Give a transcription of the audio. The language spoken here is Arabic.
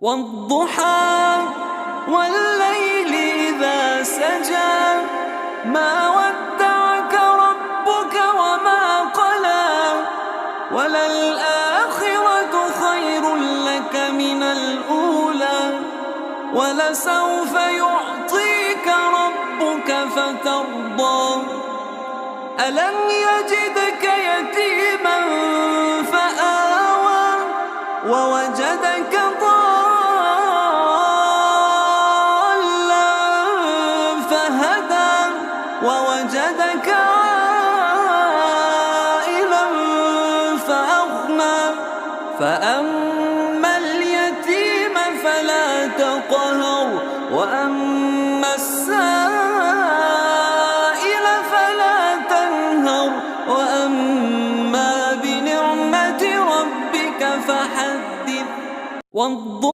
والضحى والليل إذا سجى ما ودعك ربك وما قلى وللآخرة خير لك من الأولى ولسوف يعطيك ربك فترضى ألم يجدك يتيما فآوى ووجدك ضالا فهدى ووجدك عائلا فأغنى فأما اليتيم فلا تقهر وأما السائل فلا تنهر وأما بنعمة ربك فحدث.